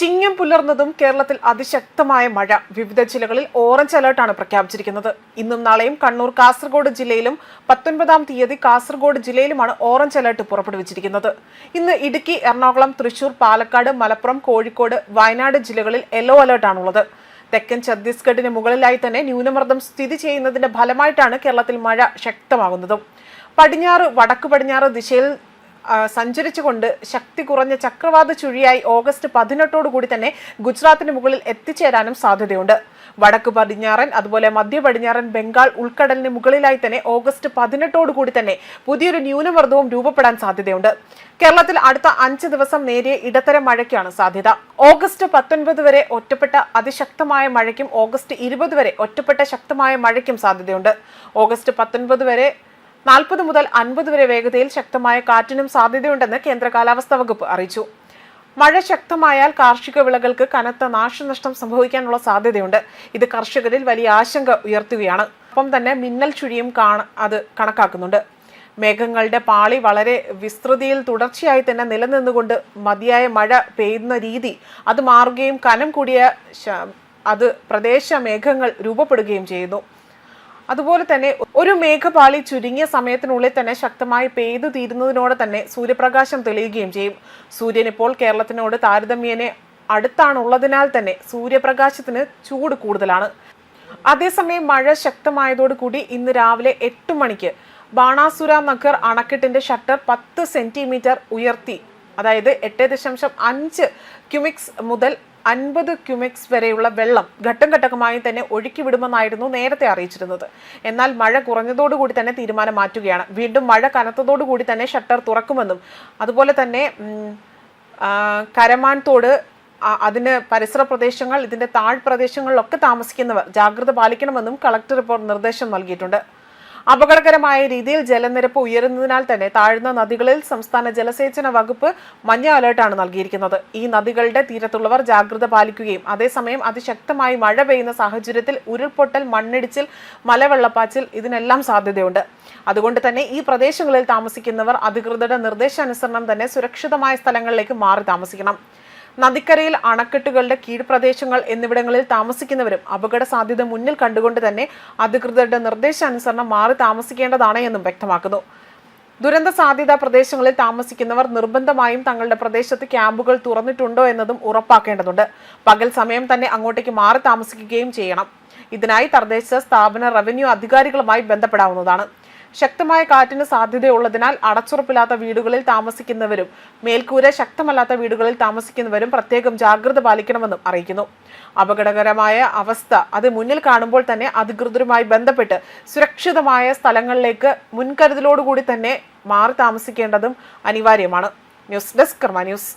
ചിങ്ങം പുലർന്നതും കേരളത്തിൽ അതിശക്തമായ മഴ. വിവിധ ജില്ലകളിൽ ഓറഞ്ച് അലർട്ടാണ് പ്രഖ്യാപിച്ചിരിക്കുന്നത്. ഇന്നും നാളെയും കണ്ണൂർ, കാസർഗോഡ് ജില്ലയിലും 19-ാം തീയതി കാസർഗോഡ് ജില്ലയിലുമാണ് ഓറഞ്ച് അലർട്ട് പുറപ്പെടുവിച്ചിരിക്കുന്നത്. ഇന്ന് ഇടുക്കി, എറണാകുളം, തൃശൂർ, പാലക്കാട്, മലപ്പുറം, കോഴിക്കോട്, വയനാട് ജില്ലകളിൽ യെല്ലോ അലർട്ടാണുള്ളത്. തെക്കൻ ഛത്തീസ്ഗഡിന് മുകളിലായി തന്നെ ന്യൂനമർദ്ദം സ്ഥിതി ചെയ്യുന്നതിന്റെ ഫലമായിട്ടാണ് കേരളത്തിൽ മഴ ശക്തമാകുന്നതും. പടിഞ്ഞാറ്, വടക്കു പടിഞ്ഞാറ് ദിശയിൽ സഞ്ചരിച്ചുകൊണ്ട് ശക്തി കുറഞ്ഞ ചക്രവാത ചുഴിയായി ഓഗസ്റ്റ് 18 തന്നെ ഗുജറാത്തിന് മുകളിൽ എത്തിച്ചേരാനും സാധ്യതയുണ്ട്. വടക്ക് പടിഞ്ഞാറൻ, അതുപോലെ മധ്യ പടിഞ്ഞാറൻ ബംഗാൾ ഉൾക്കടലിന് മുകളിലായി തന്നെ ഓഗസ്റ്റ് 18 തന്നെ പുതിയൊരു ന്യൂനമർദ്ദവും രൂപപ്പെടാൻ സാധ്യതയുണ്ട്. കേരളത്തിൽ അടുത്ത 5 ദിവസം നേരിയ ഇടത്തരം മഴയ്ക്കാണ് സാധ്യത. ഓഗസ്റ്റ് 19 വരെ ഒറ്റപ്പെട്ട അതിശക്തമായ മഴയ്ക്കും ഓഗസ്റ്റ് 20 വരെ ഒറ്റപ്പെട്ട ശക്തമായ മഴയ്ക്കും സാധ്യതയുണ്ട്. ഓഗസ്റ്റ് 19 വരെ 40 മുതൽ 50 വരെ വേഗതയിൽ ശക്തമായ കാറ്റിനും സാധ്യതയുണ്ടെന്ന് കേന്ദ്ര കാലാവസ്ഥാ വകുപ്പ് അറിയിച്ചു. മഴ ശക്തമായാൽ കാർഷിക വിളകൾക്ക് കനത്ത നാശനഷ്ടം സംഭവിക്കാനുള്ള സാധ്യതയുണ്ട്. ഇത് കർഷകരിൽ വലിയ ആശങ്ക ഉയർത്തുകയാണ്. ഒപ്പം തന്നെ മിന്നൽ ചുഴിയും അത് കണക്കാക്കുന്നുണ്ട്. മേഘങ്ങളുടെ പാളി വളരെ വിസ്തൃതിയിൽ തുടർച്ചയായി തന്നെ നിലനിന്നുകൊണ്ട് മതിയായ മഴ പെയ്യുന്ന രീതി അത് മാറുകയും കനം കൂടിയ പ്രദേശ മേഘങ്ങൾ രൂപപ്പെടുകയും ചെയ്യുന്നു. അതുപോലെ തന്നെ ഒരു മേഘപാളി ചുരുങ്ങിയ സമയത്തിനുള്ളിൽ തന്നെ ശക്തമായി പെയ്തു തീരുന്നതിനോടെ തന്നെ സൂര്യപ്രകാശം തെളിയുകയും ചെയ്യും. സൂര്യൻ ഇപ്പോൾ കേരളത്തിനോട് താരതമ്യേന അടുത്താണുള്ളതിനാൽ തന്നെ സൂര്യപ്രകാശത്തിന് ചൂട് കൂടുതലാണ്. അതേസമയം മഴ ശക്തമായതോടുകൂടി ഇന്ന് രാവിലെ 8 മണിക്ക് ബാണാസുര നഗർ അണക്കെട്ടിന്റെ ഷട്ടർ 10 സെന്റിമീറ്റർ ഉയർത്തി, അതായത് 8.5 ക്യൂമിക്സ് മുതൽ 50 ക്യൂമിക്സ് വരെയുള്ള വെള്ളം ഘട്ടം ഘട്ടമായി തന്നെ ഒഴുക്കിവിടുമെന്നായിരുന്നു നേരത്തെ അറിയിച്ചിരുന്നത്. എന്നാൽ മഴ കുറഞ്ഞതോടുകൂടി തന്നെ തീരുമാനം മാറ്റുകയാണ്. വീണ്ടും മഴ കനത്തതോടുകൂടി തന്നെ ഷട്ടർ തുറക്കുമെന്നും അതുപോലെ തന്നെ കരമാൻതോട്, അതിന് പരിസര പ്രദേശങ്ങൾ, ഇതിന്റെ താഴ്പ്രദേശങ്ങളിലൊക്കെ താമസിക്കുന്നവർ ജാഗ്രത പാലിക്കണമെന്നും കളക്ടർ ഇപ്പോൾ നിർദ്ദേശം നൽകിയിട്ടുണ്ട്. അപകടകരമായ രീതിയിൽ ജലനിരപ്പ് ഉയരുന്നതിനാൽ തന്നെ താഴ്ന്ന നദികളിൽ സംസ്ഥാന ജലസേചന വകുപ്പ് മഞ്ഞ അലർട്ടാണ് നൽകിയിരിക്കുന്നത്. ഈ നദികളുടെ തീരത്തുള്ളവർ ജാഗ്രത പാലിക്കുകയും അതേസമയം അതിശക്തമായി മഴ പെയ്യുന്ന സാഹചര്യത്തിൽ ഉരുൾപൊട്ടൽ, മണ്ണിടിച്ചിൽ, മലവെള്ളപ്പാച്ചിൽ ഇതിനെല്ലാം സാധ്യതയുണ്ട്. അതുകൊണ്ട് തന്നെ ഈ പ്രദേശങ്ങളിൽ താമസിക്കുന്നവർ അധികൃതരുടെ നിർദ്ദേശാനുസരണം തന്നെ സുരക്ഷിതമായ സ്ഥലങ്ങളിലേക്ക് മാറി താമസിക്കണം. നദിക്കരയിൽ, അണക്കെട്ടുകളുടെ കീഴ്പ്രദേശങ്ങൾ എന്നിവിടങ്ങളിൽ താമസിക്കുന്നവരും അപകട സാധ്യത മുന്നിൽ കണ്ടുകൊണ്ട് തന്നെ അധികൃതരുടെ നിർദ്ദേശാനുസരണം മാറി താമസിക്കേണ്ടതാണ് എന്നും വ്യക്തമാക്കുന്നു. ദുരന്ത സാധ്യതാ പ്രദേശങ്ങളിൽ താമസിക്കുന്നവർ നിർബന്ധമായും തങ്ങളുടെ പ്രദേശത്ത് ക്യാമ്പുകൾ തുറന്നിട്ടുണ്ടോ എന്നതും ഉറപ്പാക്കേണ്ടതുണ്ട്. പകൽ സമയം തന്നെ അങ്ങോട്ടേക്ക് മാറി താമസിക്കുകയും ചെയ്യണം. ഇതിനായി തദ്ദേശ സ്ഥാപന, റവന്യൂ അധികാരികളുമായി ബന്ധപ്പെടാവുന്നതാണ്. ശക്തമായ കാറ്റിന് സാധ്യതയുള്ളതിനാൽ അടച്ചുറപ്പില്ലാത്ത വീടുകളിൽ താമസിക്കുന്നവരും മേൽക്കൂര ശക്തമല്ലാത്ത വീടുകളിൽ താമസിക്കുന്നവരും പ്രത്യേകം ജാഗ്രത പാലിക്കണമെന്നും അറിയിക്കുന്നു. അപകടകരമായ അവസ്ഥ അത് മുന്നിൽ കാണുമ്പോൾ തന്നെ അധികൃതരുമായി ബന്ധപ്പെട്ട് സുരക്ഷിതമായ സ്ഥലങ്ങളിലേക്ക് മുൻകരുതലോടുകൂടി തന്നെ മാറി താമസിക്കേണ്ടതും അനിവാര്യമാണ്. ന്യൂസ് ഡെസ്ക് കർമ്മ ന്യൂസ്.